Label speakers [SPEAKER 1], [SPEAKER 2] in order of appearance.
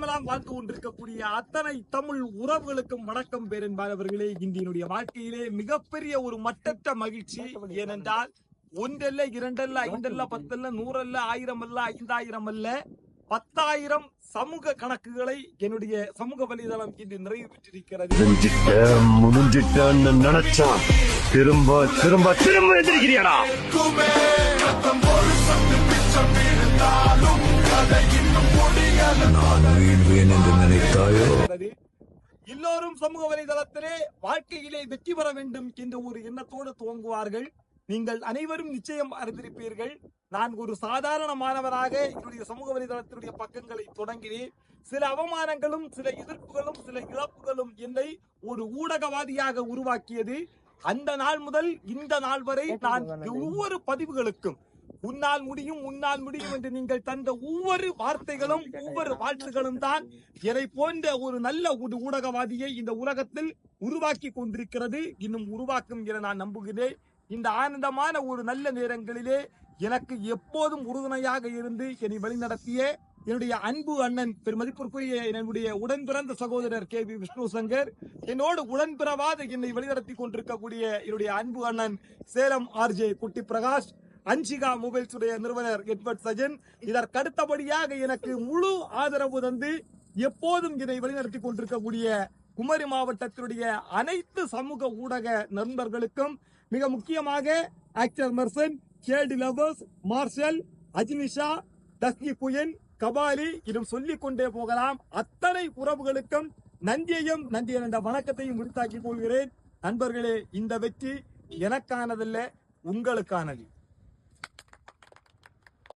[SPEAKER 1] வாழ்ந்து கொண்டிருக்கக்கூடிய அத்தனை தமிழ் உறவுகளுக்கும் வணக்கம் பேரன்பாளர்களே. இந்தியனுடைய வாழ்க்கையிலே மிகப்பெரிய ஒரு மட்டற்ற மகிழ்ச்சி. ஏனென்றால் ஒன்றல்ல, இரண்டல்ல, ஐந்தல்ல, பத்தல்ல, 100 அல்ல, 1000 அல்ல, 5000 அல்ல, 10,000 சமூக கணக்குகளை என்னுடைய சமூக வலைதளம் இன்று நிறைவு பெற்றிருக்கிறது.
[SPEAKER 2] நினைச்சா திரும்ப திரும்ப திரும்ப எதிர்க்கிறீடா.
[SPEAKER 1] எல்லோரும் சமூக வலைதளத்திலே வாழ்க்கையிலே வெற்றி பெற வேண்டும் என்ற ஒரு எண்ணத்தோடு துவங்குவார்கள். நீங்கள் அனைவரும் நிச்சயம் அறிந்திருப்பீர்கள். நான் ஒரு சாதாரண மாணவராக என்னுடைய சமூக வலைதளத்தினுடைய பக்கங்களை தொடங்கினேன். சில அவமானங்களும், சில எதிர்ப்புகளும், சில இழப்புகளும் என்னை ஒரு ஊடகவாதியாக உருவாக்கியது. அந்த நாள் முதல் இந்த நாள் வரை நான் ஒவ்வொரு பதிவுகளுக்கும் உன்னால் முடியும், உன்னால் முடியும் என்று நீங்கள் தந்த ஒவ்வொரு வார்த்தைகளும், ஒவ்வொரு வாழ்த்துகளும் தான் என்னை போன்ற ஒரு நல்ல ஊடகவாதியை இந்த உலகத்தில் உருவாக்கி கொண்டிருக்கிறது, இன்னும் உருவாக்கும் என நான் நம்புகிறேன். இந்த ஆனந்தமான ஒரு நல்ல நேரங்களிலே எனக்கு எப்போதும் உறுதுணையாக இருந்து என்னை வழிநடத்திய என்னுடைய அன்பு அண்ணன், பெருமதிப்பிற்குரிய என்னுடைய உடன் பிறந்த சகோதரர் KV விஷ்ணு சங்கர், என்னோடு உடன்பிறவாத என்னை வழிநடத்தி கொண்டிருக்கக்கூடிய என்னுடைய அன்பு அண்ணன் சேலம் RJ குட்டி பிரகாஷ், அன்சிகா மொபைல்ஸ் உடைய நிறுவனர் எட்வர்ட் சஜன், இதற்கடுத்தபடியாக எனக்கு முழு ஆதரவு தந்து எப்போதும் இதை வழிநடத்தி கொண்டிருக்கக்கூடிய குமரி மாவட்டத்தினுடைய அனைத்து சமூக ஊடக நண்பர்களுக்கும், மிக முக்கியமாக ஆக்டர் மெர்சன், கேடி லவர்ஸ், மார்ஷல், அஜ்னிஷா, தஸ்கி புயன், கபாலி, இன்னும் சொல்லிக் கொண்டே போகலாம். அத்தனை உறவுகளுக்கும் நன்றியையும் நன்றி என்ற வணக்கத்தையும் உரித்தாக்கிக் கொள்கிறேன். நண்பர்களே, இந்த வெற்றி எனக்கானதல்ல, உங்களுக்கானது.